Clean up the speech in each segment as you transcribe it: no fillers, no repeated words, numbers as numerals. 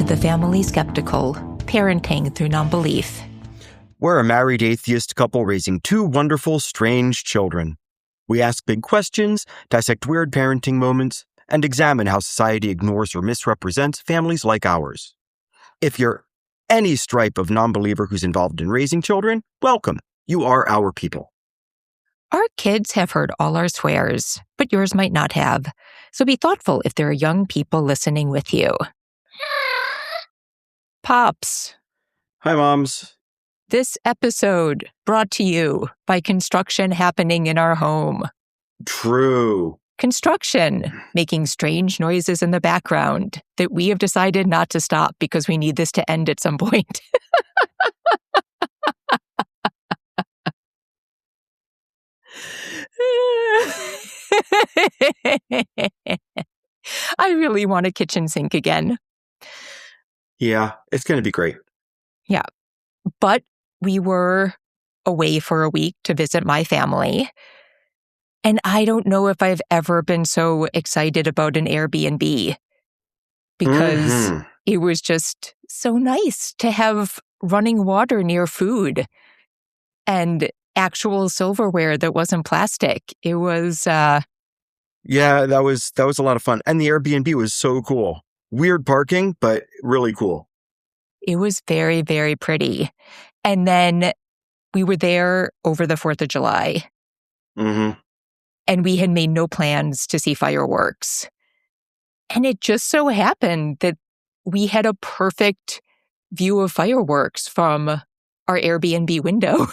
to The Family Skeptical, Parenting Through Nonbelief. We're a married atheist couple raising two wonderful, strange children. We ask big questions, dissect weird parenting moments, and examine how society ignores or misrepresents families like ours. If you're any stripe of non-believer who's involved in raising children, welcome. You are our people. Our kids have heard all our swears, but yours might not have. So be thoughtful if there are young people listening with you. Pops. Hi, Moms. This episode brought to you by construction happening in our home. True. Construction making strange noises in the background that we have decided not to stop because we need this to end at some point. I really want a kitchen sink again. Yeah, it's going to be great. Yeah. But we were away for a week to visit my family. And I don't know if I've ever been so excited about an Airbnb because it was just so nice to have running water near food and actual silverware that wasn't plastic. It was... Yeah, that was a lot of fun. And the Airbnb was so cool. Weird parking, but really cool. It was very, very pretty. And then we were there over the 4th of July. Mm-hmm. And we had made no plans to see fireworks. And it just so happened that we had a perfect view of fireworks from our Airbnb window.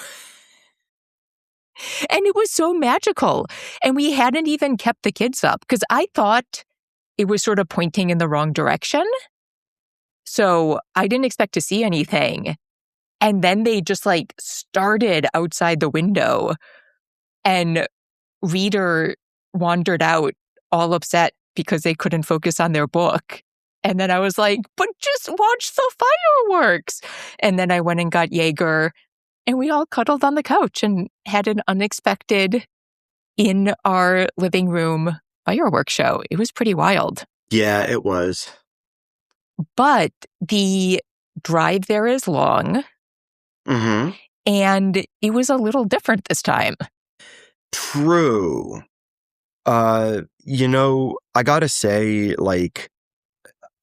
And it was so magical. And we hadn't even kept the kids up because I thought it was sort of pointing in the wrong direction. So I didn't expect to see anything. And then they just started outside the window, and Reader wandered out all upset because they couldn't focus on their book. And then I was like, but just watch the fireworks. And then I went and got Jaeger, and we all cuddled on the couch and had an unexpected in our living room fireworks show. It was pretty wild. Yeah, it was. But the drive there is long. Mm-hmm. And it was a little different this time. True. I gotta say,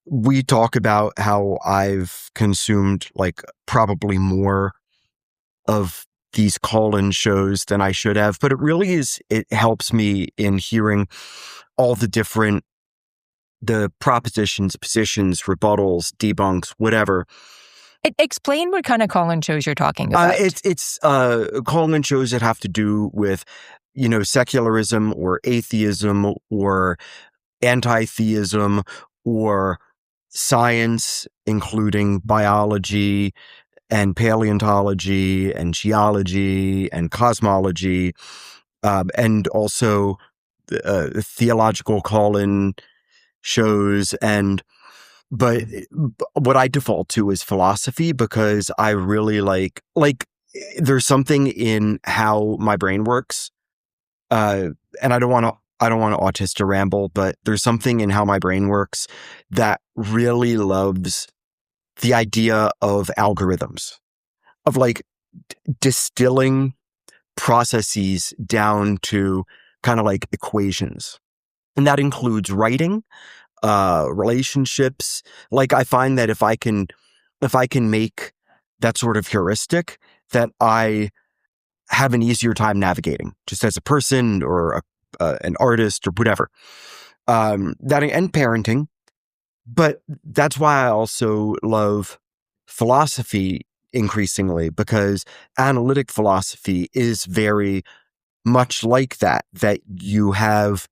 we talk about how I've consumed, probably more of these call-in shows than I should have, but it helps me in hearing all the propositions, positions, rebuttals, debunks, whatever. Explain what kind of call-in shows you're talking about. It's call-in shows that have to do with, secularism or atheism or anti-theism or science, including biology and paleontology and geology and cosmology, and also theological call-in shows. But what I default to is philosophy because I really like there's something in how my brain works. And I don't want to autist or ramble, but there's something in how my brain works that really loves the idea of algorithms, of distilling processes down to kind of equations. And that includes writing, relationships. I find that if I can make that sort of heuristic, that I have an easier time navigating just as a person or an artist or whatever. That and parenting. But that's why I also love philosophy increasingly, because analytic philosophy is very much like that you have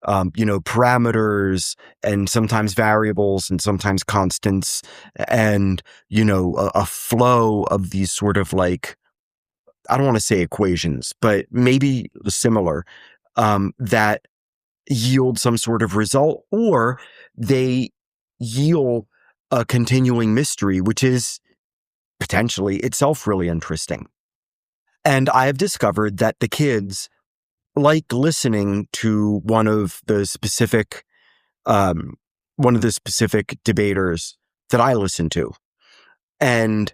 parameters and sometimes variables and sometimes constants and, a flow of these sort of I don't want to say equations, but maybe similar, that yield some sort of result, or they yield a continuing mystery, which is potentially itself really interesting. And I have discovered that the kids like listening to one of the specific debaters that I listen to. And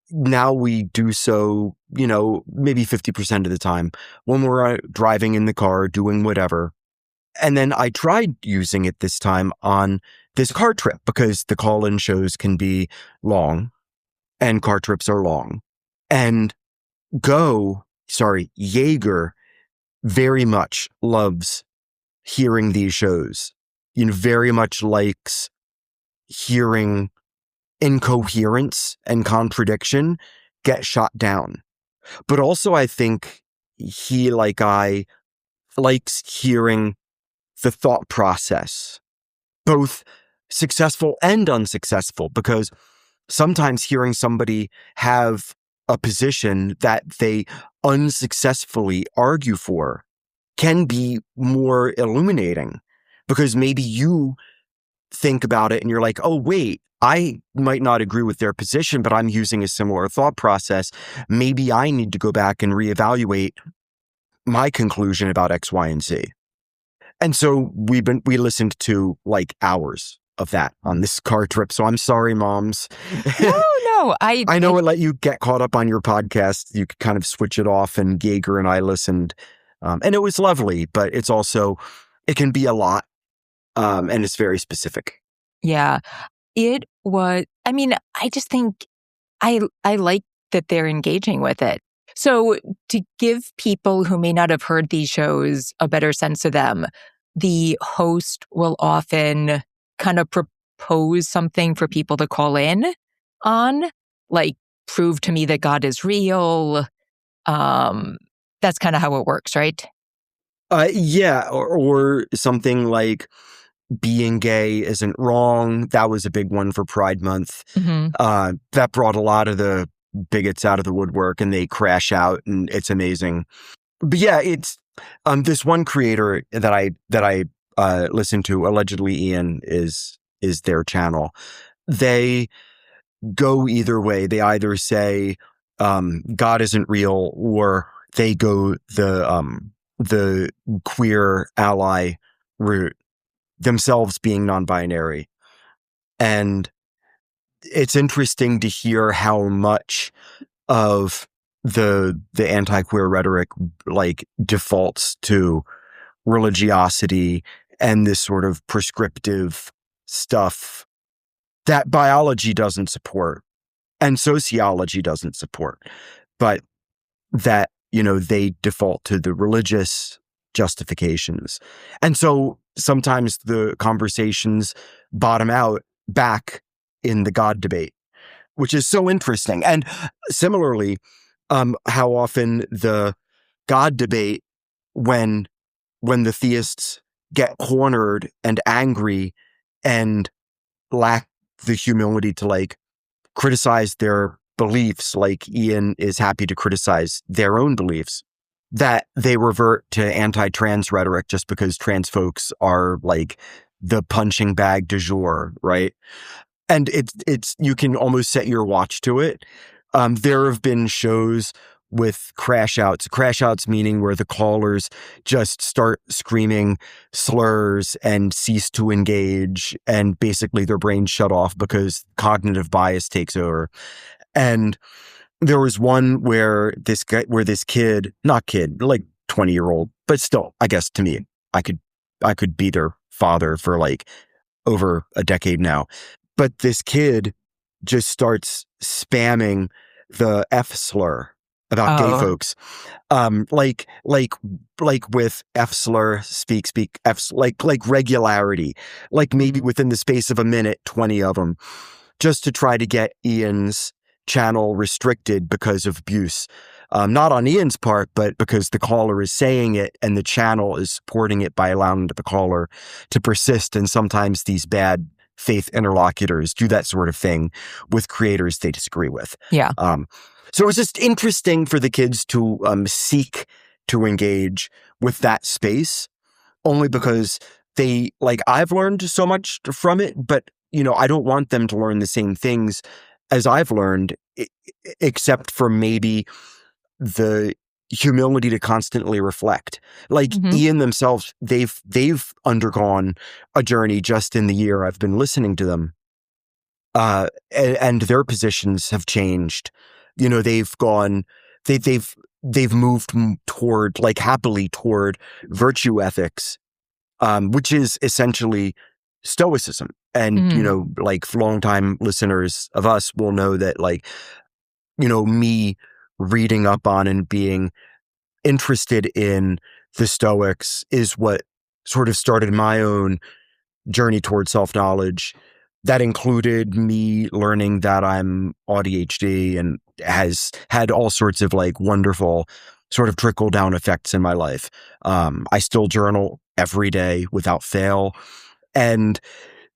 now we do so, maybe 50% of the time when we're driving in the car, doing whatever. And then I tried using it this time on this car trip because the call-in shows can be long and car trips are long. And Jaeger very much loves hearing these shows. Very much likes hearing incoherence and contradiction get shot down. But also I think he, like I, likes hearing the thought process, both successful and unsuccessful, because sometimes hearing somebody have a position that they unsuccessfully argue for can be more illuminating, because maybe you think about it and you're like, oh, wait, I might not agree with their position, but I'm using a similar thought process. Maybe I need to go back and reevaluate my conclusion about X, Y, and Z. And so we listened to like hours of that on this car trip. So I'm sorry, moms. No. I know it let you get caught up on your podcast. You could kind of switch it off, and Jaeger and I listened. And it was lovely, but it can be a lot. And it's very specific. Yeah, it was. I mean, I just think I like that they're engaging with it. So to give people who may not have heard these shows a better sense of them, the host will often kind of propose something for people to call in on, like, prove to me that God is real. That's kind of how it works, right? Yeah, or something like being gay isn't wrong. That was a big one for Pride Month. Mm-hmm. That brought a lot of the bigots out of the woodwork, and they crash out, and it's amazing. But yeah, it's this one creator that I listen to. Allegedly, Ian is their channel. They go either way. They either say God isn't real, or they go the queer ally route, themselves being non-binary. And it's interesting to hear how much of the anti-queer rhetoric like defaults to religiosity and this sort of prescriptive stuff that biology doesn't support and sociology doesn't support, but that, they default to the religious justifications. And so sometimes the conversations bottom out back in the God debate, which is so interesting. And similarly, how often the God debate, when the theists get cornered and angry and lack the humility to like criticize their beliefs, like Ian is happy to criticize their own beliefs, that they revert to anti-trans rhetoric just because trans folks are like the punching bag du jour, right? And it's you can almost set your watch to it. There have been shows with crash outs meaning where the callers just start screaming slurs and cease to engage, and basically their brains shut off because cognitive bias takes over. And there was one where this kid, not kid, like 20-year-old, but still, I guess to me, I could be their father for like over a decade now. But this kid just starts spamming the F slur about gay folks. Like with F slur, speak F, like regularity, like maybe within the space of a minute, 20 of them, just to try to get Ian's channel restricted because of abuse. Not on Ian's part, but because the caller is saying it and the channel is supporting it by allowing the caller to persist. And sometimes these bad faith interlocutors do that sort of thing with creators they disagree with. Yeah. So it's just interesting for the kids to seek to engage with that space, only because they, like, I've learned so much from it, but, I don't want them to learn the same things as I've learned, except for maybe the humility to constantly reflect. Like Ian themselves, they've undergone a journey just in the year I've been listening to them. and their positions have changed. You know, they've moved toward, like, happily toward virtue ethics, which is essentially stoicism. And, you Mm. know, like, longtime listeners of us will know that, like, you know, me reading up on and being interested in the Stoics is what sort of started my own journey towards self-knowledge. That included me learning that I'm ADHD and has had all sorts of, like, wonderful sort of trickle-down effects in my life. I still journal every day without fail. And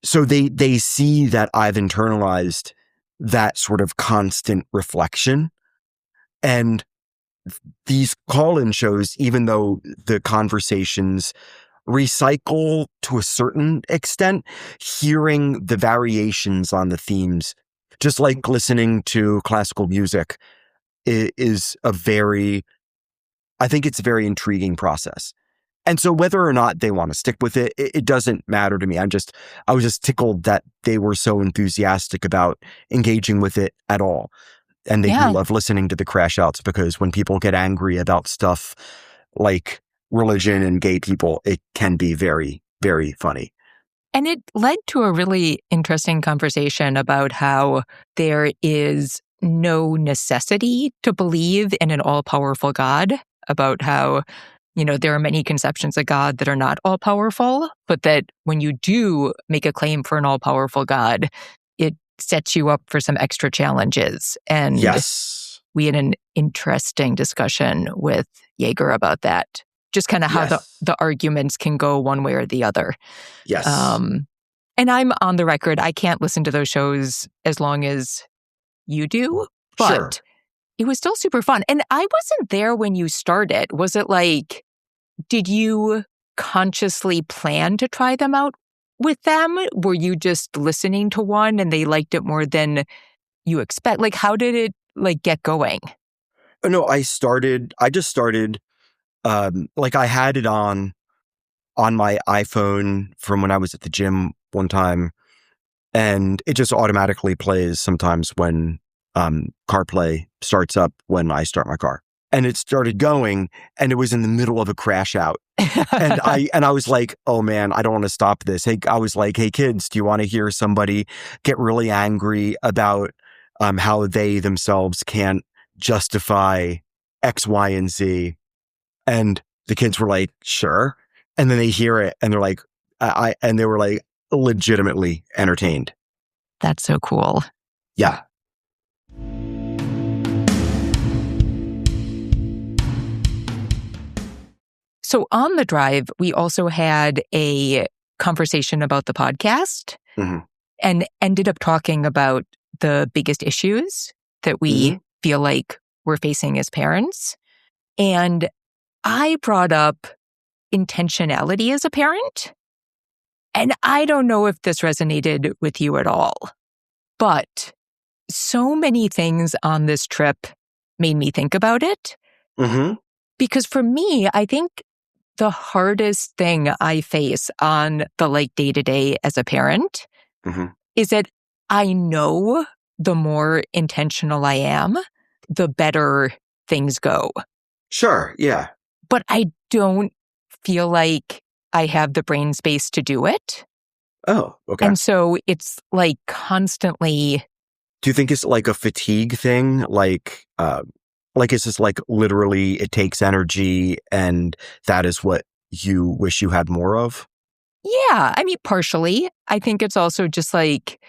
so they see that I've internalized that sort of constant reflection. And these call-in shows, even though the conversations recycle to a certain extent, hearing the variations on the themes, just like listening to classical music, is a very, I think it's a very intriguing process. And so whether or not they want to stick with it, it doesn't matter to me. I was just tickled that they were so enthusiastic about engaging with it at all. And they do Yeah. love listening to the crash outs, because when people get angry about stuff like religion and gay people, it can be very, very funny. And it led to a really interesting conversation about how there is no necessity to believe in an all-powerful God, about how, you know, there are many conceptions of God that are not all-powerful, but that when you do make a claim for an all-powerful God, it sets you up for some extra challenges. And Yes. we had an interesting discussion with Jaeger about that. Just kind of how Yes. the arguments can go one way or the other. Yes. And I'm on the record, I can't listen to those shows as long as you do, but Sure. it was still super fun. And I wasn't there when you started. Was it like, did you consciously plan to try them out with them? Were you just listening to one and they liked it more than you expect? Like, how did it like get going? No, I just started, like, I had it on my iPhone from when I was at the gym one time, and it just automatically plays sometimes when CarPlay starts up when I start my car. And it started going, and it was in the middle of a crash out. And I was like, oh man, I don't want to stop this. I was like, hey kids, do you want to hear somebody get really angry about how they themselves can't justify X, Y, and Z? And the kids were like, sure. And then they hear it and they're like, and they were like legitimately entertained. That's so cool. Yeah. So on the drive, we also had a conversation about the podcast and ended up talking about the biggest issues that we feel like we're facing as parents. And I brought up intentionality as a parent. And I don't know if this resonated with you at all, but so many things on this trip made me think about it. Because for me, I think the hardest thing I face on the like day-to-day as a parent is that I know the more intentional I am, the better things go. Sure. Yeah. But I don't feel like I have the brain space to do it. Oh, okay. And so it's like constantly. Do you think it's like a fatigue thing? Like it's just like literally it takes energy and that is what you wish you had more of? Yeah, I mean, partially. I think it's also just like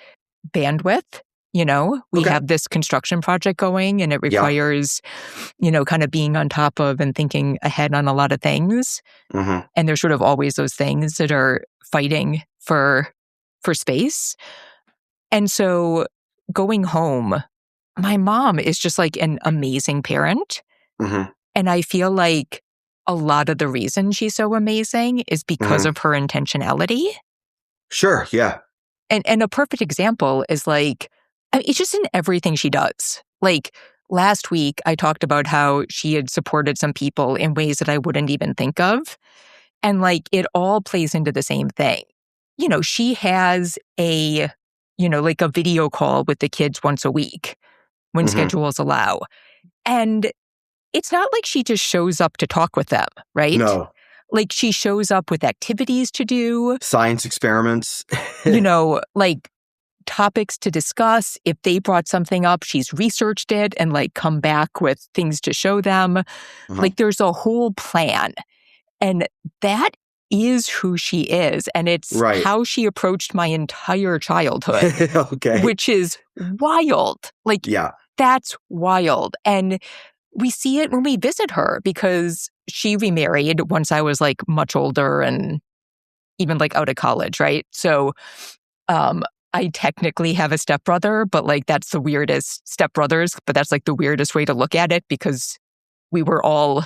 bandwidth. You know, we have this construction project going and it requires, you know, kind of being on top of and thinking ahead on a lot of things. And there's sort of always those things that are fighting for space. And so going home, my mom is just like an amazing parent. And I feel like a lot of the reason she's so amazing is because of her intentionality. Sure, yeah. And a perfect example is like, I mean, it's just in everything she does. Like last week, I talked about how she had supported some people in ways that I wouldn't even think of. And like, it all plays into the same thing. You know, she has a like a video call with the kids once a week when schedules allow. And it's not like she just shows up to talk with them, right? No. Like she shows up with activities to do, Science experiments. like topics to discuss. If they brought something up, she's researched it and like come back with things to show them. Like there's a whole plan. And that is who she is. And it's how she approached my entire childhood, which is wild. Like, that's wild. And we see it when we visit her because she remarried once I was like much older and even like out of college, right? So I technically have a stepbrother, but like that's the weirdest stepbrothers, but that's like the weirdest way to look at it because we were all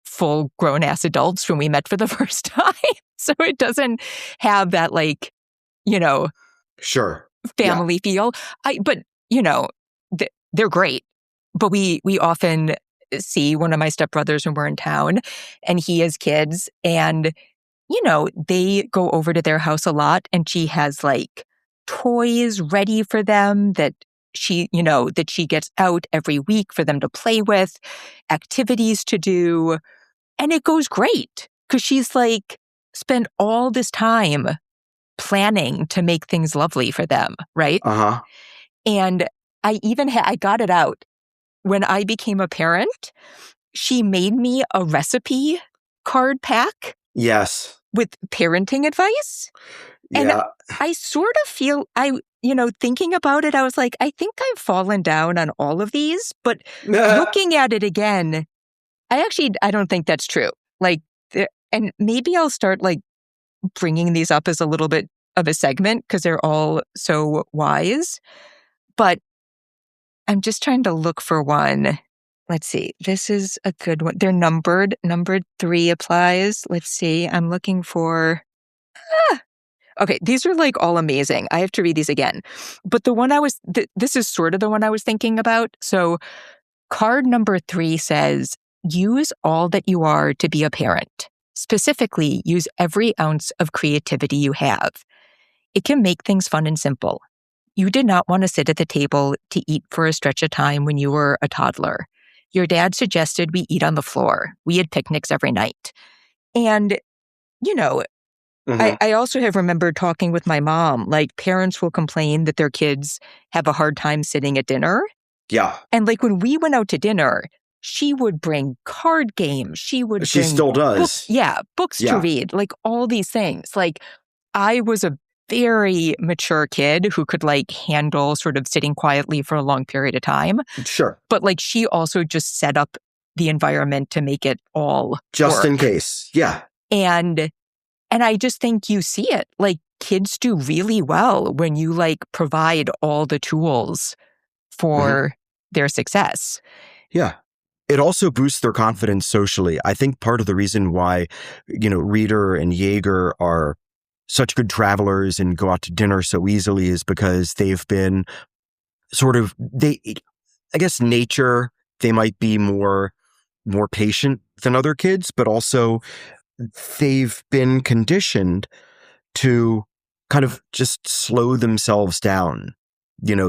full grown-ass adults when we met for the first time. So it doesn't have that like, family feel. But they're great. But we often see one of my stepbrothers when we're in town and he has kids and, they go over to their house a lot and she has like toys ready for them that she gets out every week for them to play with, activities to do. And it goes great because she's like spent all this time planning to make things lovely for them, right? And I got it out. When I became a parent, she made me a recipe card pack. Yes. With parenting advice. And I sort of feel, thinking about it, I was like, I think I've fallen down on all of these. But looking at it again, I don't think that's true. Like, and maybe I'll start like bringing these up as a little bit of a segment because they're all so wise. But I'm just trying to look for one. Let's see. This is a good one. They're numbered. Numbered 3 applies. Let's see. I'm looking for... Okay, these are like all amazing. I have to read these again. But the one this is sort of the one I was thinking about. So card number 3 says, use all that you are to be a parent. Specifically, use every ounce of creativity you have. It can make things fun and simple. You did not want to sit at the table to eat for a stretch of time when you were a toddler. Your dad suggested we eat on the floor. We had picnics every night. And, I also have remembered talking with my mom, like parents will complain that their kids have a hard time sitting at dinner. Yeah. And like when we went out to dinner, she would bring card games. She still does. Books to read, like all these things. Like I was a very mature kid who could like handle sort of sitting quietly for a long period of time. Sure. But like she also just set up the environment to make it all just work. In case. Yeah. And I just think you see it. Like kids do really well when you like provide all the tools for their success. Yeah. It also boosts their confidence socially. I think part of the reason why, Reader and Jaeger are such good travelers and go out to dinner so easily is because they've been I guess nature, they might be more patient than other kids, but also they've been conditioned to kind of just slow themselves down,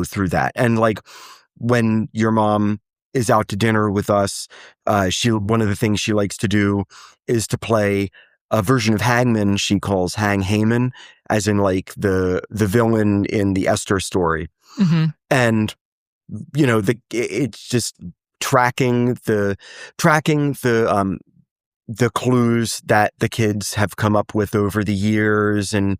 through that. And like when your mom is out to dinner with us, one of the things she likes to do is to play a version of Hangman she calls Hang Haman, as in like the villain in the Esther story. And it's just tracking the clues that the kids have come up with over the years, and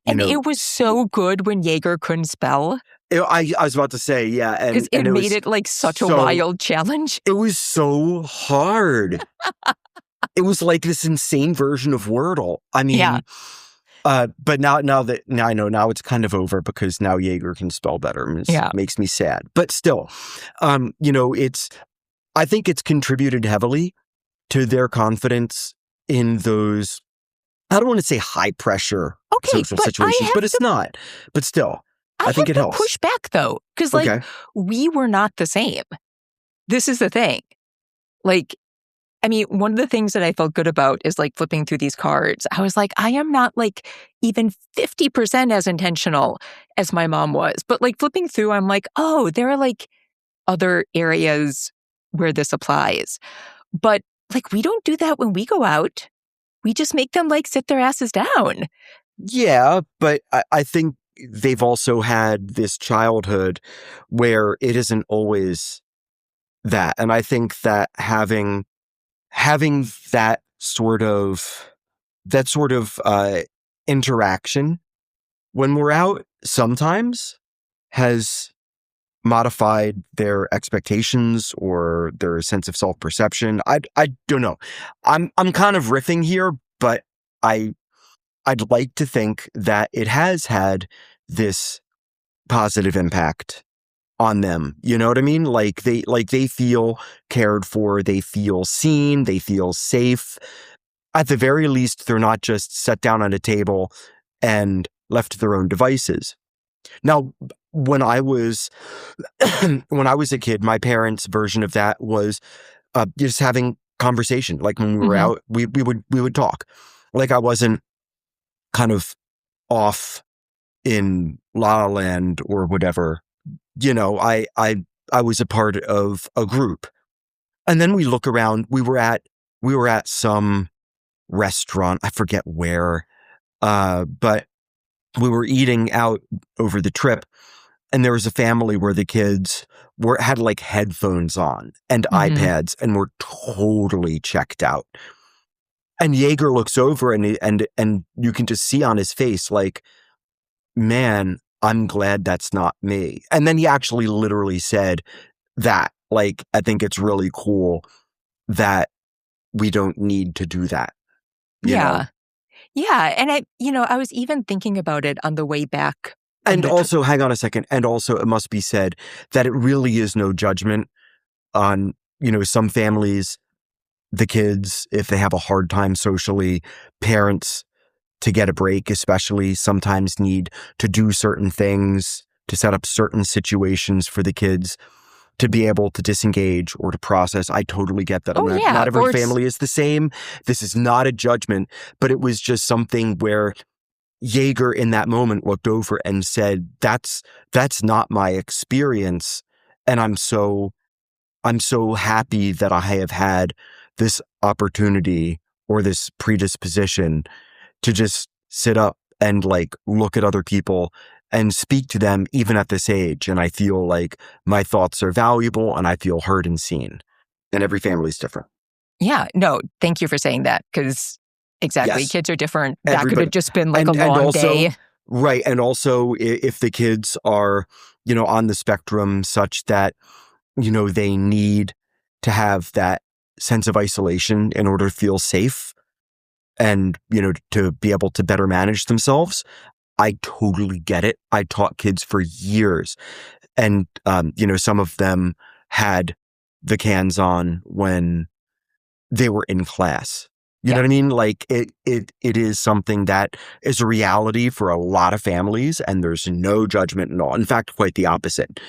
it was so good when Jaeger couldn't spell. I was about to say, yeah, because it made it like such a wild challenge. It was so hard. It was like this insane version of Wordle. I mean, but now I know now it's kind of over because now Jaeger can spell better. It makes me sad, but still, I think it's contributed heavily to their confidence in those. I don't want to say high pressure social situations, but it's not. But still, I think it helps. Push back though, because we were not the same. This is the thing, like. I mean, one of the things that I felt good about is like flipping through these cards. I was like, I am not like even 50% as intentional as my mom was. But like flipping through, I'm like, oh, there are like other areas where this applies. But like, we don't do that when we go out. We just make them like sit their asses down. Yeah, but I think they've also had this childhood where it isn't always that. And I think that having that sort of interaction when we're out sometimes has modified their expectations or their sense of self-perception. I don't know. I'm kind of riffing here, but I'd like to think that it has had this positive impact on them. You know what I mean? Like they feel cared for, they feel seen, they feel safe. At the very least, they're not just set down at a table and left to their own devices. Now, when I was a kid, my parents' version of that was just having conversation. Like when we were out, we would talk. Like I wasn't kind of off in La La Land or whatever. You know, I was a part of a group. And then we look around, we were at some restaurant, I forget where, but we were eating out over the trip, and there was a family where the kids had like headphones on and iPads and were totally checked out. And Jaeger looks over and you can just see on his face, like, man, I'm glad that's not me. And then he actually literally said that, like, I think it's really cool that we don't need to do that. You know? Yeah. And I was even thinking about it on the way back. And also, hang on a second. And also, it must be said that it really is no judgment on, some families, the kids, if they have a hard time socially, parents, to get a break, especially, sometimes need to do certain things to set up certain situations for the kids to be able to disengage or to process. I totally get that. Not every family is the same. This is not a judgment, but it was just something where Jaeger in that moment looked over and said, that's not my experience. And I'm so happy that I have had this opportunity or this predisposition to just sit up and like look at other people and speak to them even at this age. And I feel like my thoughts are valuable and I feel heard and seen. And every family is different. Yeah, no, thank you for saying that, because exactly, Yes. Kids are different. That could have just been like a long day. Right. And also if the kids are, on the spectrum such that, they need to have that sense of isolation in order to feel safe and, to be able to better manage themselves, I totally get it. I taught kids for years, and, some of them had the cans on when they were in class. You know what I mean? Like it is something that is a reality for a lot of families, and there's no judgment at all. In fact, quite the opposite.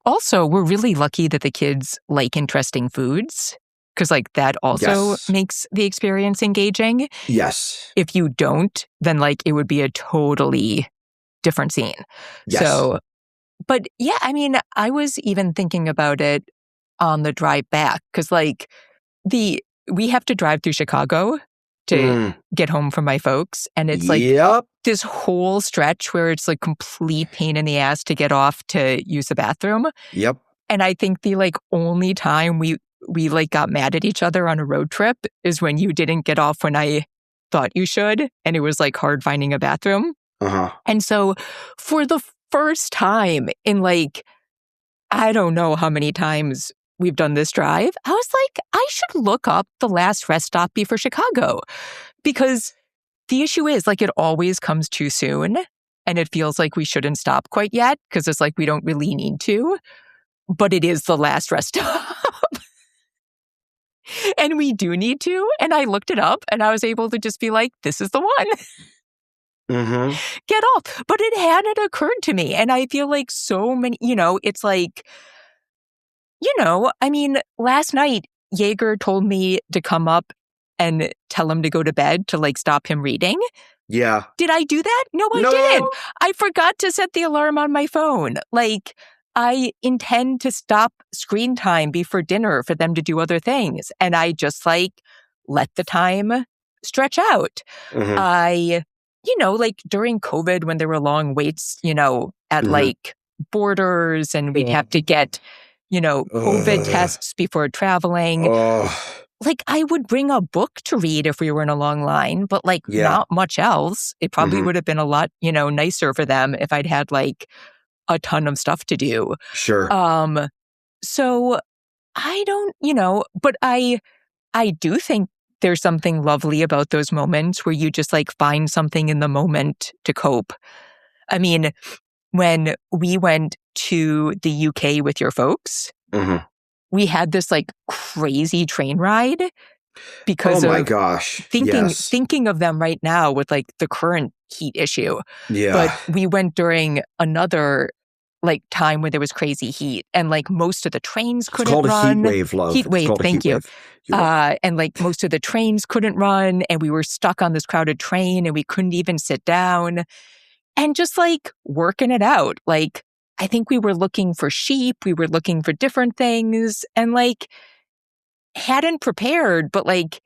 Also, we're really lucky that the kids like interesting foods, because like that also makes the experience engaging. Yes. If you don't, then like it would be a totally different scene. Yes. So, but yeah, I mean, I was even thinking about it on the drive back, because like we have to drive through Chicago to get home from my folks. And it's like this whole stretch where it's like complete pain in the ass to get off to use the bathroom. Yep. And I think the like only time we like got mad at each other on a road trip is when you didn't get off when I thought you should. And it was like hard finding a bathroom. And so for the first time in like, I don't know how many times we've done this drive, I was like, I should look up the last rest stop before Chicago, because the issue is like it always comes too soon and it feels like we shouldn't stop quite yet because it's like we don't really need to, but it is the last rest stop. And we do need to. And I looked it up and I was able to just be like, this is the one. Get off. But it hadn't occurred to me. And I feel like so many, it's like, I mean, last night, Jaeger told me to come up and tell him to go to bed to like stop him reading. Yeah. Did I do that? No, I No. didn't. I forgot to set the alarm on my phone. Like, I intend to stop screen time before dinner for them to do other things. And I just like let the time stretch out. Mhm. Like during COVID when there were long waits, at Mhm. like borders and we'd have to get, COVID tests before traveling. Like I would bring a book to read if we were in a long line, but like Yeah. not much else. It probably Mhm. would have been a lot, nicer for them if I'd had like a ton of stuff to do. Sure. So I don't, but I do think there's something lovely about those moments where you just like find something in the moment to cope. I mean, when we went to the UK with your folks, Mhm. we had this like crazy train ride because Oh my of gosh. Yes. thinking of them right now with like the current heat issue. Yeah. But we went during another like time where there was crazy heat and like most of the trains It's couldn't called a run. heat wave, love. Heat It's wave, called a thank heat you. wave. You're welcome. And like most of the trains couldn't run and we were stuck on this crowded train and we couldn't even sit down and just like working it out. Like, I think we were looking for sheep, we were looking for different things and like hadn't prepared, but like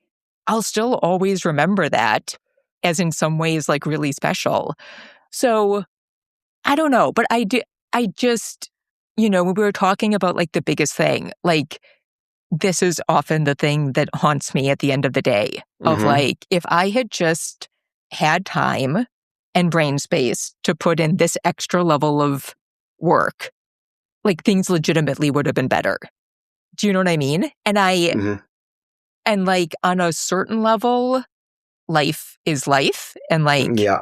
I'll still always remember that as in some ways like really special. So I don't know, but I just, when we were talking about like the biggest thing, like this is often the thing that haunts me at the end of the day of Mhm. like, if I had just had time and brain space to put in this extra level of work, like things legitimately would have been better. Do you know what I mean? Mhm. And like on a certain level, life is life and like Yeah.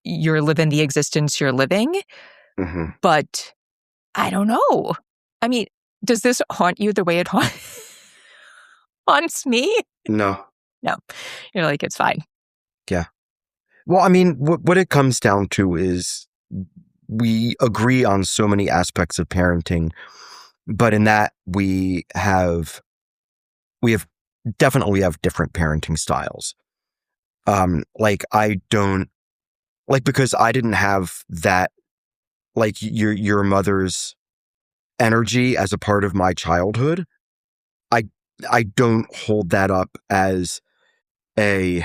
you're living the existence you're living. Mhm. But I don't know. I mean, does this haunt you the way it haunts me? No. No. You're like, it's fine. Yeah. Well, I mean, what it comes down to is we agree on so many aspects of parenting, but in that we have definitely have different parenting styles. Like I don't like because I didn't have that like your mother's energy as a part of my childhood. I I don't hold that up as a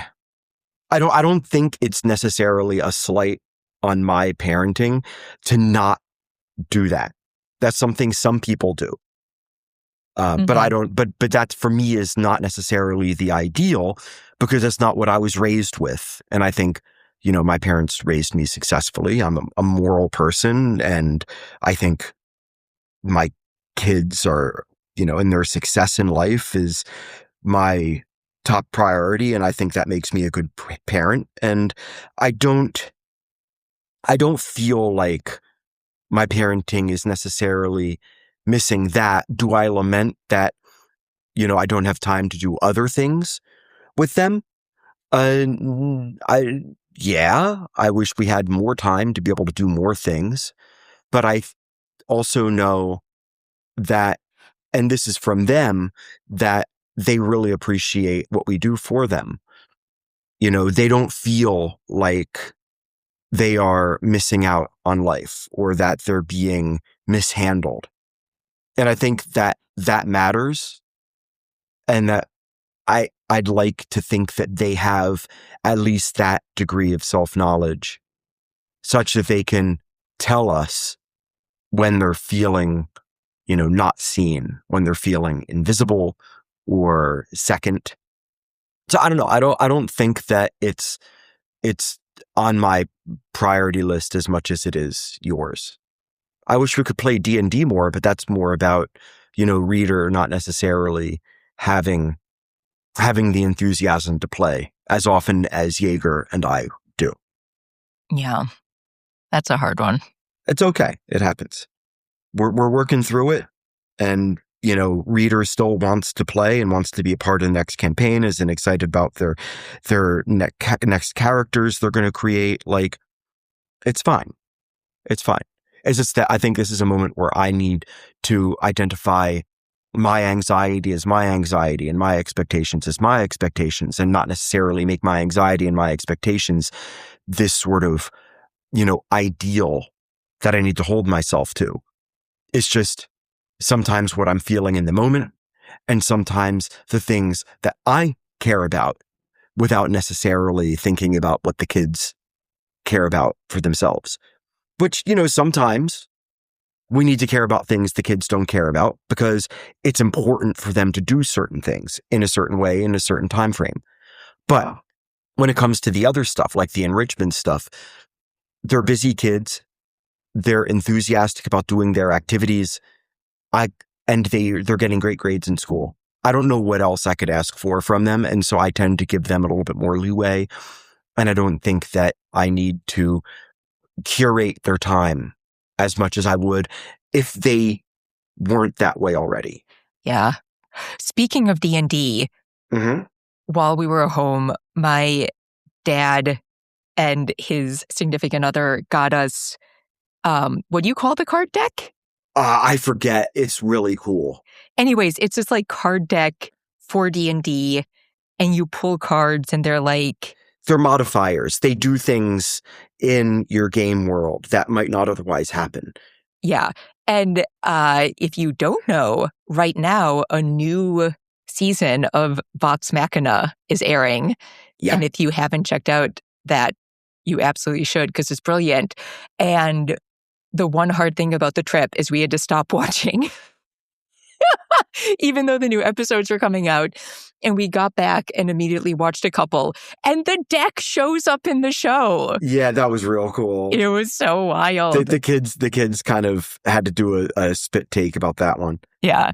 I don't think it's necessarily a slight on my parenting to not do that. That's something some people do. But I don't, but that for me is not necessarily the ideal because that's not what I was raised with. And I think, my parents raised me successfully. I'm a moral person and I think my kids are, and their success in life is my top priority. And I think that makes me a good parent. And I don't feel like my parenting is necessarily missing that. Do I lament that, I don't have time to do other things with them? I wish we had more time to be able to do more things. But I also know that, and this is from them, that they really appreciate what we do for them. They don't feel like they are missing out on life or that they're being mishandled. And I think that matters and that I'd like to think that they have at least that degree of self-knowledge such that they can tell us when they're feeling, not seen, when they're feeling invisible or second. So I don't know. I don't think that it's on my priority list as much as it is yours. I wish we could play D&D more, but that's more about, reader not necessarily having the enthusiasm to play as often as Jaeger and I do. Yeah, that's a hard one. It's okay. It happens. We're working through it. And, reader still wants to play and wants to be a part of the next campaign, is excited about their next characters they're going to create. Like, it's fine. It's fine. It's just that I think this is a moment where I need to identify my anxiety is my anxiety and my expectations is my expectations, and not necessarily make my anxiety and my expectations this sort of, ideal that I need to hold myself to. It's just sometimes what I'm feeling in the moment, and sometimes the things that I care about without necessarily thinking about what the kids care about for themselves. Which, sometimes we need to care about things the kids don't care about because it's important for them to do certain things in a certain way, in a certain time frame. But when it comes to the other stuff, like the enrichment stuff, they're busy kids. They're enthusiastic about doing their activities. And they're getting great grades in school. I don't know what else I could ask for from them. And so I tend to give them a little bit more leeway. And I don't think that I need to curate their time as much as I would if they weren't that way already. Yeah. Speaking of D&D, while we were home, my dad and his significant other got us, what do you call the card deck? I forget. It's really cool. Anyways, it's this like card deck for D&D, and you pull cards and they're modifiers. They do things in your game world that might not otherwise happen. Yeah. And if you don't know, right now, a new season of Vox Machina is airing. Yeah. And if you haven't checked out that, you absolutely should, because it's brilliant. And the one hard thing about the trip is we had to stop watching, even though the new episodes were coming out. And we got back and immediately watched a couple. And the deck shows up in the show. Yeah, that was real cool. It was so wild. The kids kind of had to do a spit take about that one. Yeah.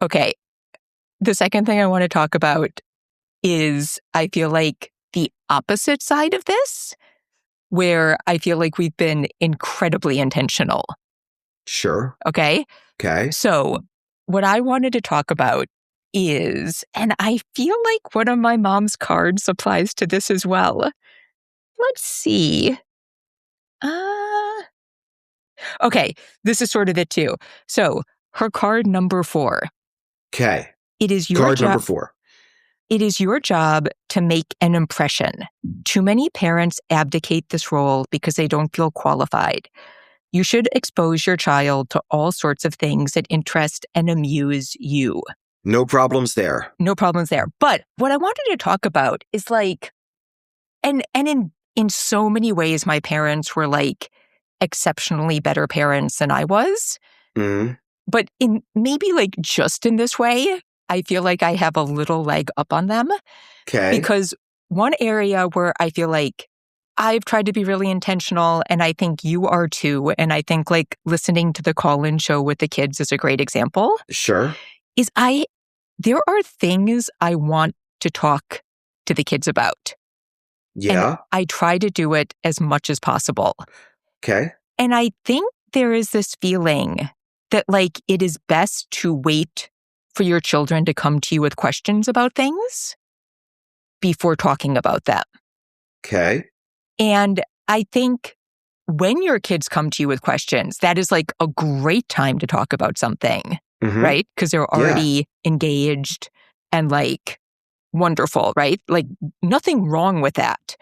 Okay. The second thing I want to talk about is I feel like the opposite side of this, where I feel like we've been incredibly intentional. Sure. Okay? Okay. So what I wanted to talk about is, and I feel like one of my mom's cards applies to this as well. Let's see. Okay, this is sort of it too. So her card number 4. Okay. It is your card job. Number 4. It is your job to make an impression. Too many parents abdicate this role because they don't feel qualified. You should expose your child to all sorts of things that interest and amuse you. No problems there. No problems there. But what I wanted to talk about is and in so many ways, my parents were exceptionally better parents than I was. Mm. But in maybe just in this way, I feel like I have a little leg up on them. Okay. Because one area where I feel like I've tried to be really intentional, and I think you are too, and I think listening to the call-in show with the kids is a great example. Sure. Is there are things I want to talk to the kids about. Yeah. And I try to do it as much as possible. Okay. And I think there is this feeling that it is best to wait for your children to come to you with questions about things before talking about them. Okay. And I think when your kids come to you with questions, that is a great time to talk about something, right? Because they're already engaged and wonderful, right? Nothing wrong with that.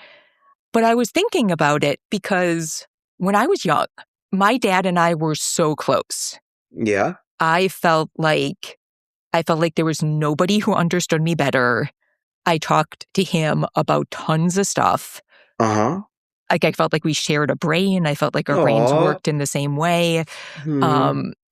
But I was thinking about it because when I was young, my dad and I were so close. Yeah. I felt like there was nobody who understood me better. I talked to him about tons of stuff. Uh-huh. I felt like we shared a brain. I felt like our brains worked in the same way.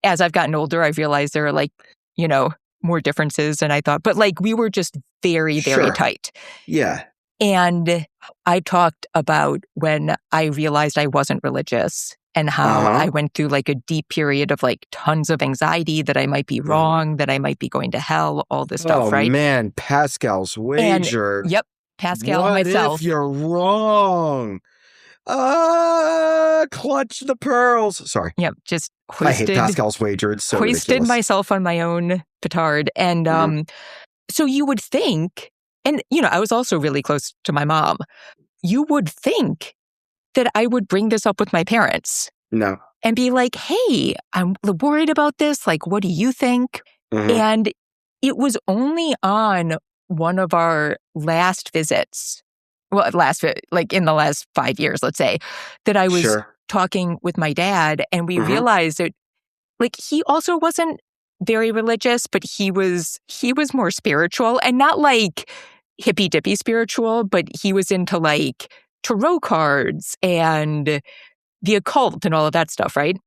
As I've gotten older, I've realized there are more differences than I thought. But we were just very, very tight. Yeah. And I talked about when I realized I wasn't religious and how I went through a deep period of tons of anxiety that I might be wrong, that I might be going to hell, all this stuff, right? Oh, man, Pascal's wager. Yep, Pascal what myself. If you're wrong? Clutch the pearls. Sorry. Yep, just hoisted. I hate Pascal's wager. It's so hoisted ridiculous. myself on my own petard. And so you would think, and I was also really close to my mom. You would think that I would bring this up with my parents No. and be like, hey, I'm worried about this. Like, what do you think? Mhm. And it was only on one of our last visits, well, like in the last 5 years, let's say, that I was Sure. talking with my dad, and we Mhm. realized that, like, he also wasn't very religious, but he was more spiritual, and not like hippy dippy spiritual, but he was into like tarot cards and the occult and all of that stuff, right?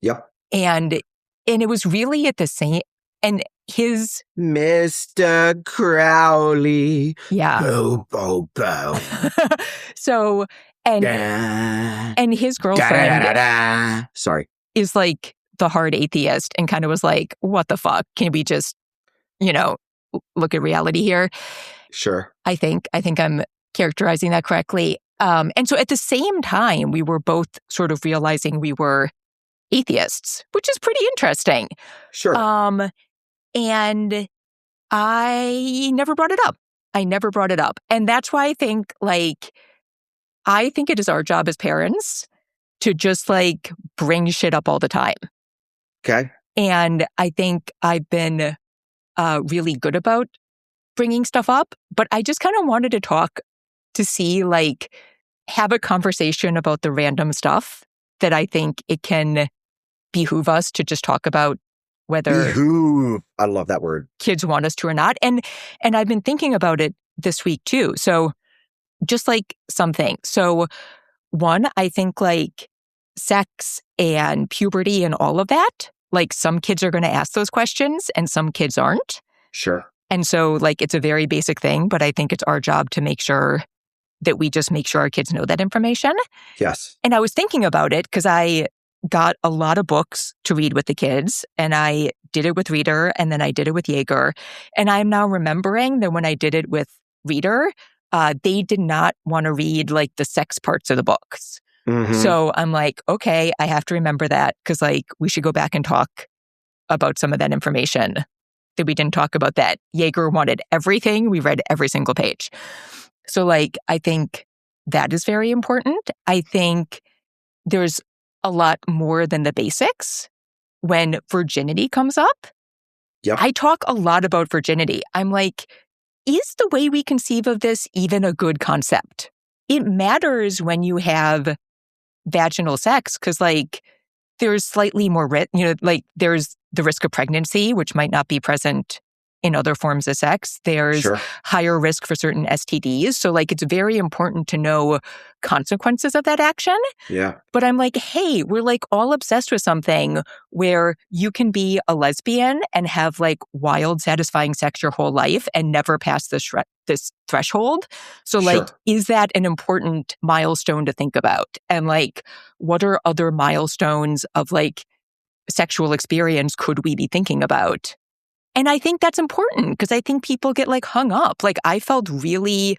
Yep. And it was really at the same, and his Mr. Crowley. yeah. Bo, bo, bo. So and Da, and his da, da, da, girlfriend da, da. Sorry. is like the hard atheist and kind of was like, what the fuck? Can we just, look at reality here? Sure. I think I'm characterizing that correctly. And so at the same time, we were both sort of realizing we were atheists, which is pretty interesting. Sure. And I never brought it up. And that's why I think it is our job as parents to just like bring shit up all the time. Okay. And I think I've been really good about bringing stuff up, but I just kind of wanted to talk to see, like, have a conversation about the random stuff that I think it can behoove us to just talk about, whether Behoove. I love that word. kids want us to or not. And I've been thinking about it this week too. So just like something. So one, I think like sex and puberty and all of that, like some kids are going to ask those questions and some kids aren't. Sure. And so like it's a very basic thing, but I think it's our job to make sure that we just make sure our kids know that information. Yes. And I was thinking about it because I got a lot of books to read with the kids, and I did it with Reader, and then I did it with Jaeger. And I'm now remembering that when I did it with Reader, they did not want to read like the sex parts of the books. Mhm. So I'm like, okay, I have to remember that because like we should go back and talk about some of that information that we didn't talk about. That Jaeger wanted everything. We read every single page. So like, I think that is very important. I think there's a lot more than the basics when virginity comes up. Yep. I talk a lot about virginity. I'm like, is the way we conceive of this even a good concept? It matters when you have vaginal sex because like there's slightly more risk, like there's the risk of pregnancy, which might not be present in other forms of sex. There's Sure. higher risk for certain STDs. So like it's very important to know consequences of that action. Yeah. But I'm like, hey, we're like all obsessed with something where you can be a lesbian and have like wild, satisfying sex your whole life and never pass this threshold. So like, Sure. is that an important milestone to think about? And like, what are other milestones of like sexual experience could we be thinking about? And I think that's important because I think people get like hung up. Like I felt really,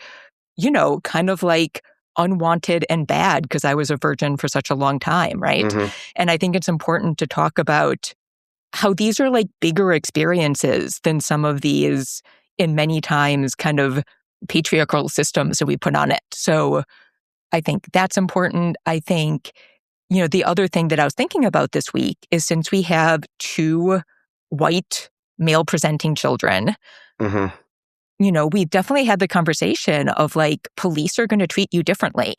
kind of like unwanted and bad because I was a virgin for such a long time, right? Mhm. And I think it's important to talk about how these are like bigger experiences than some of these, in many times, kind of patriarchal systems that we put on it. So I think that's important. I think, the other thing that I was thinking about this week is since we have two white male presenting children, Mhm. we've definitely had the conversation of like police are going to treat you differently.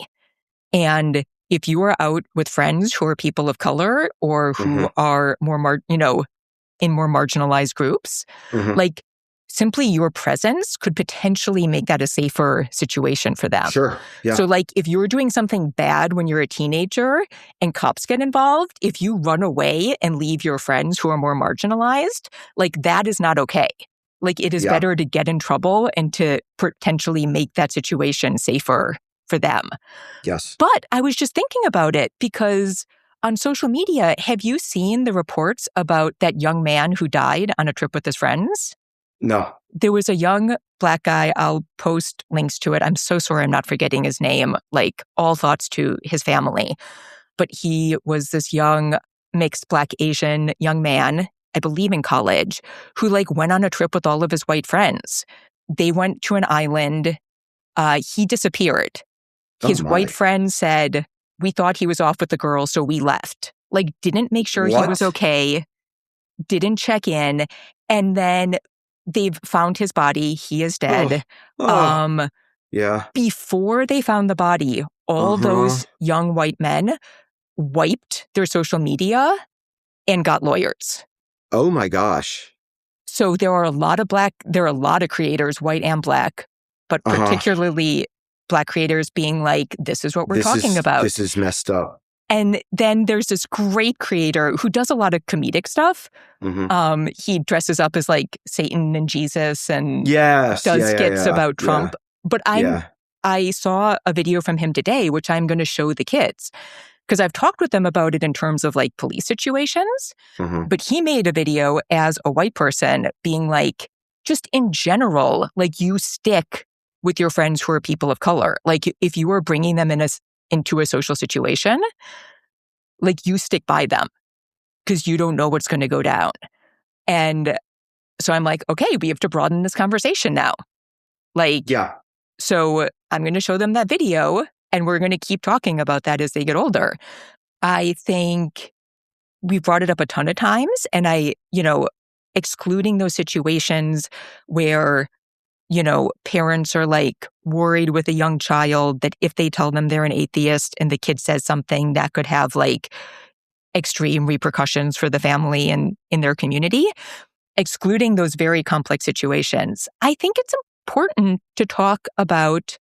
And if you are out with friends who are people of color or who are more, in more marginalized groups, Mhm. like simply your presence could potentially make that a safer situation for them. Sure. Yeah. So like if you're doing something bad when you're a teenager and cops get involved, if you run away and leave your friends who are more marginalized, like that is not okay. Like it is Yeah. better to get in trouble and to potentially make that situation safer for them. Yes. But I was just thinking about it because on social media, have you seen the reports about that young man who died on a trip with his friends? No. There was a young Black guy. I'll post links to it. I'm so sorry I'm not forgetting his name. Like all thoughts to his family. But he was this young mixed Black Asian young man, I believe in college, who like went on a trip with all of his white friends. They went to an island. He disappeared. Oh His my. white friend said, we thought he was off with the girl, so we left. Like, didn't make sure he was What? okay, didn't check in. And then they've found his body. He is dead. Oh, yeah. Before they found the body, all those Uh-huh. young white men wiped their social media and got lawyers. Oh my gosh. So there are a lot of creators, white and black, but Uh-huh. particularly black creators being like, this is what we're talking about. This is messed up. And then there's this great creator who does a lot of comedic stuff. Mm-hmm. He dresses up as like Satan and Jesus and Yes. does skits about Trump. Yeah. But I saw a video from him today, which I'm going to show the kids, because I've talked with them about it in terms of like police situations. Mm-hmm. But he made a video as a white person being like, just in general, like you stick with your friends who are people of color. Like if you are bringing them into a social situation, like you stick by them because you don't know what's going to go down. And so I'm like, okay, we have to broaden this conversation now. Like, yeah. So I'm going to show them that video and we're going to keep talking about that as they get older. I think we brought it up a ton of times, and excluding those situations where, parents are like worried with a young child that if they tell them they're an atheist and the kid says something that could have like extreme repercussions for the family and in their community, excluding those very complex situations, I think it's important to talk about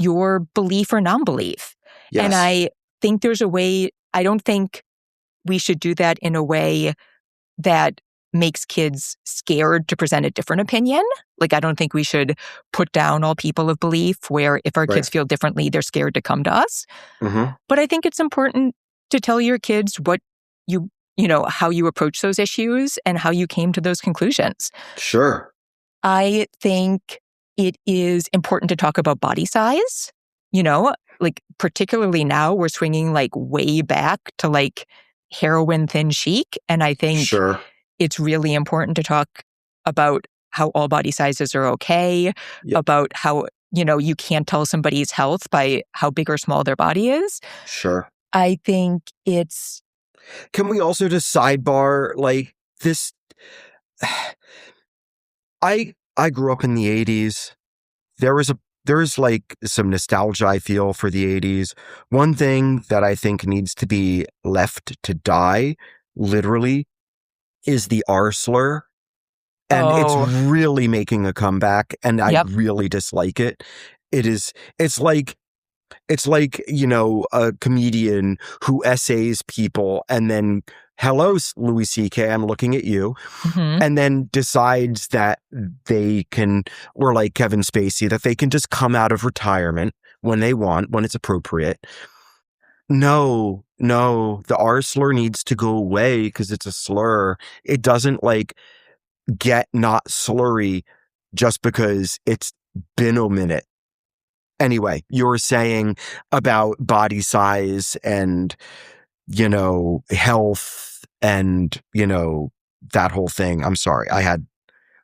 your belief or non-belief. Yes. And I think there's a way, I don't think we should do that in a way that makes kids scared to present a different opinion. Like, I don't think we should put down all people of belief where if our kids feel differently, they're scared to come to us. Mm-hmm. But I think it's important to tell your kids what how you approach those issues and how you came to those conclusions. Sure. I think it is important to talk about body size, like particularly now we're swinging like way back to like heroin thin chic. And I think it's really important to talk about how all body sizes are okay, about how, you can't tell somebody's health by how big or small their body is. Sure. I think it's... Can we also just sidebar like this? I grew up in the 80s. There's like some nostalgia I feel for the 80s. One thing that I think needs to be left to die, literally, is the R slur. And it's really making a comeback, and I really dislike it. It's like, a comedian who essays people and then, hello, Louis C.K., I'm looking at you, and then decides that they can, or like Kevin Spacey, that they can just come out of retirement when they want, when it's appropriate. No, the R slur needs to go away because it's a slur. It doesn't get not slurry just because it's been a minute. Anyway, you were saying about body size and, health and, that whole thing. I'm sorry. I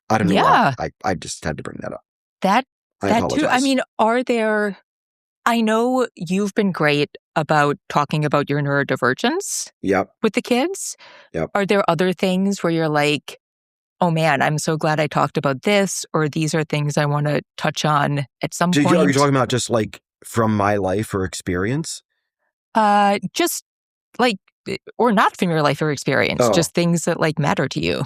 don't know why. I just had to bring that up. That too. I mean, I know you've been great about talking about your neurodivergence with the kids. Yep. Are there other things where you're like, oh man, I'm so glad I talked about this, or these are things I want to touch on at some point? Are you talking about just like from my life or experience? Just like, or not from your life or experience, just things that like matter to you.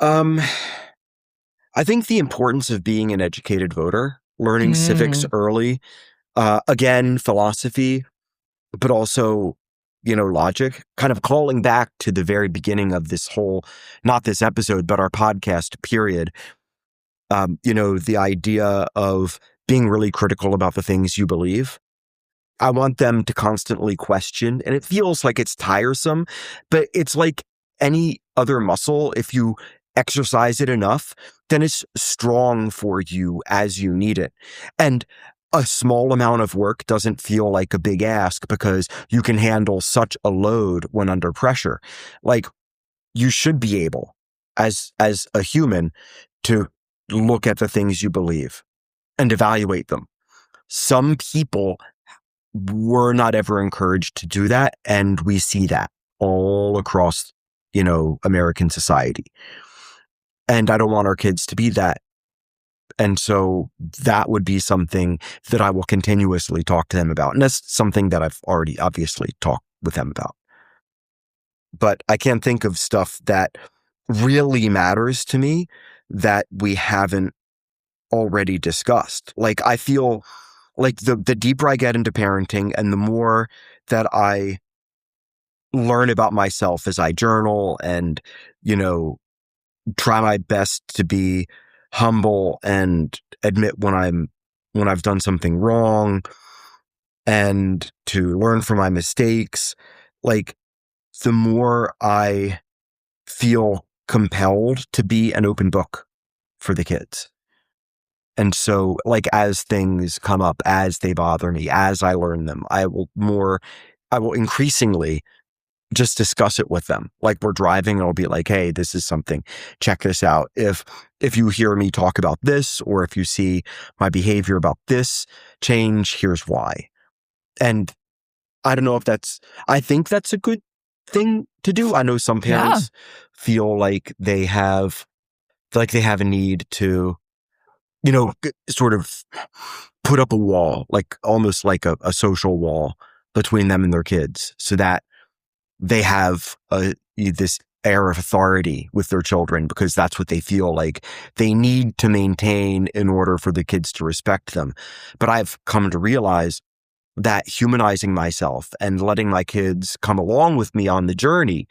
I think the importance of being an educated voter, learning civics early, again, philosophy, but also logic, kind of calling back to the very beginning of this whole, not this episode, but our podcast period. The idea of being really critical about the things you believe. I want them to constantly question, and it feels like it's tiresome, but it's like any other muscle. If you exercise it enough, then it's strong for you as you need it. And a small amount of work doesn't feel like a big ask because you can handle such a load when under pressure. Like, you should be able, as a human, to look at the things you believe and evaluate them. Some people we're not ever encouraged to do that. And we see that all across, American society. And I don't want our kids to be that. And so that would be something that I will continuously talk to them about. And that's something that I've already obviously talked with them about. But I can't think of stuff that really matters to me that we haven't already discussed. Like, I feel like the deeper I get into parenting and the more that I learn about myself as I journal and, try my best to be humble and admit when I've done something wrong and to learn from my mistakes, like, the more I feel compelled to be an open book for the kids. And so, like, as things come up, as they bother me, as I learn them, I will increasingly just discuss it with them. Like, we're driving and I'll be like, hey, this is something, check this out. If you hear me talk about this, or if you see my behavior about this change, here's why. And I don't know if I think that's a good thing to do. I know some parents feel like they have a need to, sort of put up a wall, like almost like a social wall between them and their kids, so that they have this air of authority with their children, because that's what they feel like they need to maintain in order for the kids to respect them. But I've come to realize that humanizing myself and letting my kids come along with me on the journey,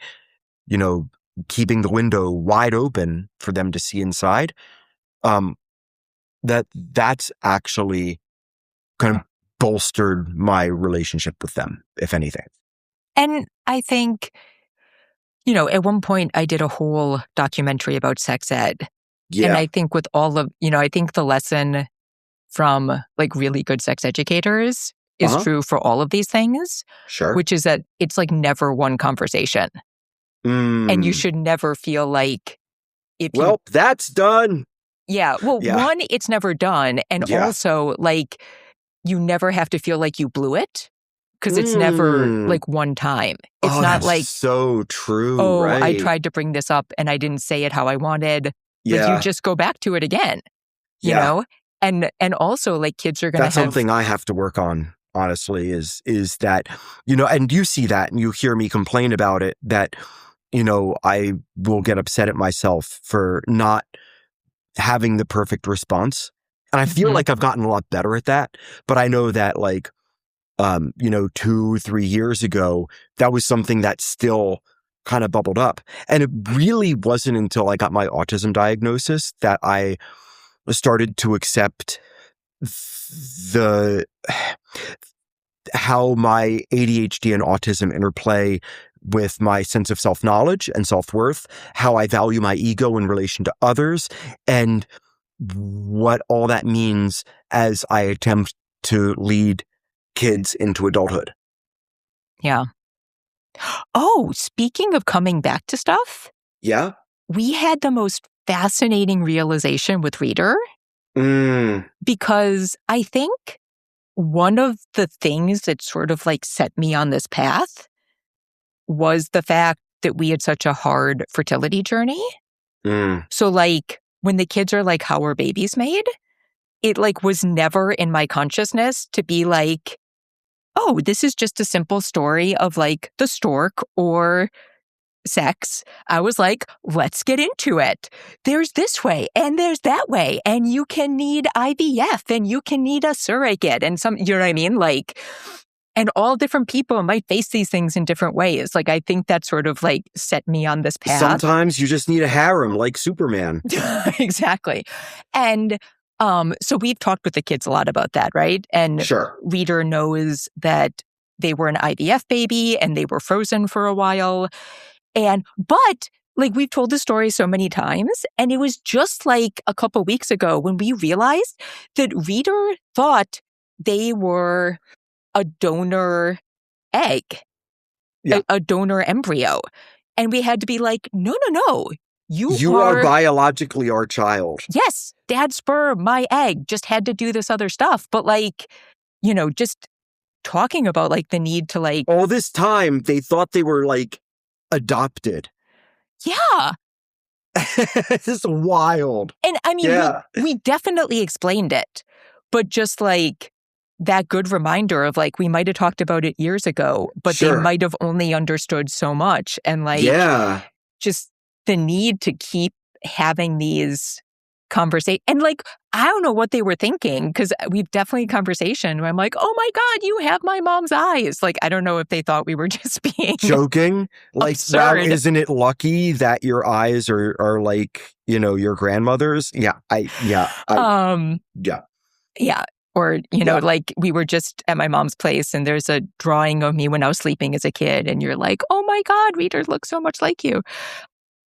keeping the window wide open for them to see inside, that's actually kind of bolstered my relationship with them, if anything. And I think, at one point I did a whole documentary about sex ed. Yeah. And I think with all of, I think the lesson from like really good sex educators is true for all of these things. Sure. Which is that it's like never one conversation. And you should never feel like that's done. Yeah. Well, one, it's never done. And also, like, you never have to feel like you blew it, because it's never like one time. It's not that's like, so true. Oh, right? I tried to bring this up and I didn't say it how I wanted. Like, you just go back to it again, you know? And also, like, kids are going to have... That's something I have to work on, honestly, is that, and you see that and you hear me complain about it, that, I will get upset at myself for not having the perfect response. And I feel like I've gotten a lot better at that. But I know that, like, 2-3 years ago, that was something that still kind of bubbled up. And it really wasn't until I got my autism diagnosis that I started to accept how my ADHD and autism interplay with my sense of self-knowledge and self-worth, how I value my ego in relation to others, and what all that means as I attempt to lead kids into adulthood. Yeah. Oh, speaking of coming back to stuff. Yeah. We had the most fascinating realization with Reader. Because I think one of the things that sort of like set me on this path was the fact that we had such a hard fertility journey. So, like, when the kids are like, how are babies made? It like was never in my consciousness to be like, oh, this is just a simple story of like the stork or sex. I was like, let's get into it. There's this way and there's that way. And you can need IVF and you can need a surrogate and some, you know what I mean? Like, and all different people might face these things in different ways. Like, I think that sort of like set me on this path. Sometimes you just need a harem like Superman. Exactly. And so we've talked with the kids a lot about that, right? And Reader knows that they were an IVF baby and they were frozen for a while. But like, we've told the story so many times, and it was just like a couple weeks ago when we realized that Reader thought they were a donor egg, a donor embryo. And we had to be like, no. You are biologically our child. Yes, dad's sperm, my egg, just had to do this other stuff. But like, just talking about like the need to like... All this time, they thought they were like adopted. Yeah. This is wild. And I mean, Yeah. we definitely explained it, but just like that good reminder of like, we might have talked about it years ago, but Sure. they might have only understood so much. And like, just the need to keep having these conversations. And like, I don't know what they were thinking, because we've definitely had a conversation where I'm like, oh my God, you have my mom's eyes. Like, I don't know if they thought we were just being joking. Like, absurd. wow, isn't it lucky that your eyes are like, you know, your grandmother's? Yeah. Yeah. Or, you know, like we were just at my mom's place and there's a drawing of me when I was sleeping as a kid. And you're like, oh my God, Rita looks so much like you.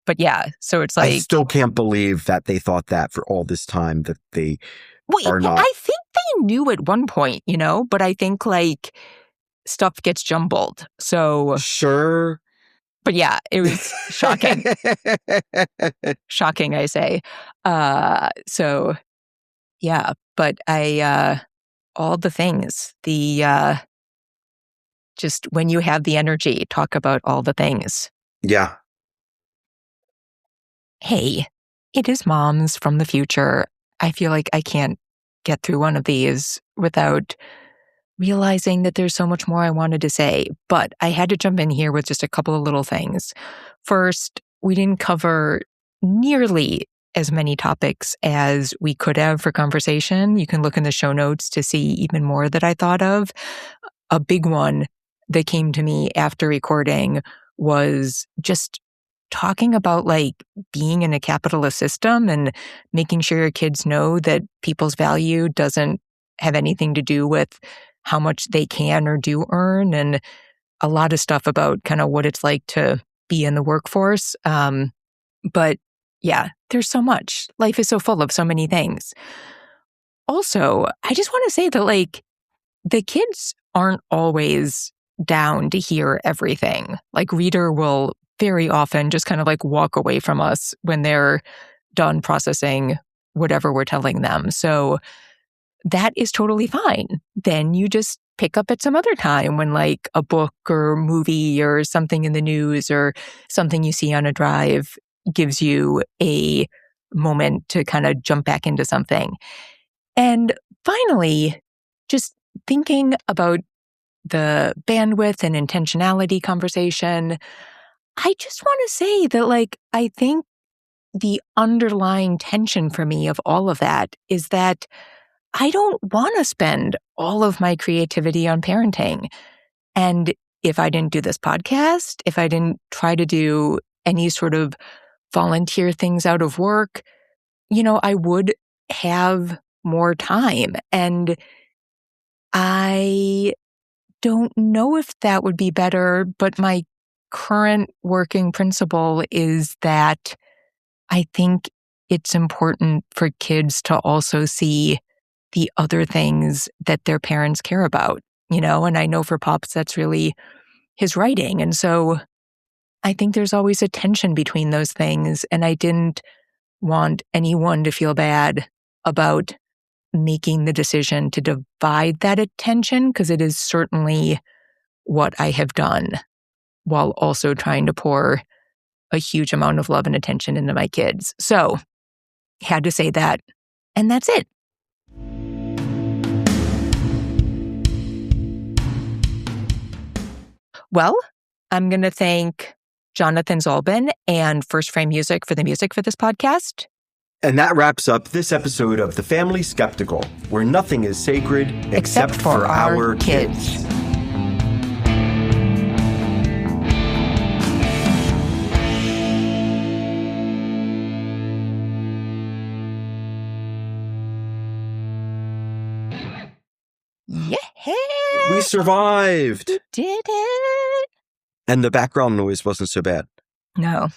But yeah, so it's like... I still can't believe that they thought that for all this time, that they are not. I think they knew at one point, you know, but I think like stuff gets jumbled. So... Sure. But yeah, it was shocking. Shocking, I say. So yeah, but all the things, just when you have the energy, talk about all the things. Yeah. Hey, it is Moms from the Future. I feel like I can't get through one of these without realizing that there's so much more I wanted to say, but I had to jump in here with just a couple of little things. First, we didn't cover nearly as many topics as we could have for conversation. You can look in the show notes to see even more that I thought of. A big one that came to me after recording was just talking about like being in a capitalist system and making sure your kids know that people's value doesn't have anything to do with how much they can or do earn, and a lot of stuff about kind of what it's like to be in the workforce. But yeah, there's so much. Life is so full of so many things. Also, I just want to say that like the kids aren't always down to hear everything. Like Reader will very often just kind of like walk away from us when they're done processing whatever we're telling them. So that is totally fine. Then you just pick up at some other time when like a book or movie or something in the news or something you see on a drive gives you a moment to kind of jump back into something. And finally, just thinking about the bandwidth and intentionality conversation, I just want to say that like, I think the underlying tension for me of all of that is that I don't want to spend all of my creativity on parenting. And if I didn't do this podcast, if I didn't try to do any sort of volunteer things out of work, you know, I would have more time. And I don't know if that would be better, but my current working principle is that I think it's important for kids to also see the other things that their parents care about, you know? And I know for Pops, that's really his writing. And so I think there's always a tension between those things. And I didn't want anyone to feel bad about making the decision to divide that attention, because it is certainly what I have done while also trying to pour a huge amount of love and attention into my kids. So had to say that. And that's it. Well, I'm going to thank Jonathan Zalbin and First Frame Music for the music for this podcast. And that wraps up this episode of The Family Skeptical, where nothing is sacred except for our kids. Yeah! We survived! We did it! And the background noise wasn't so bad. No.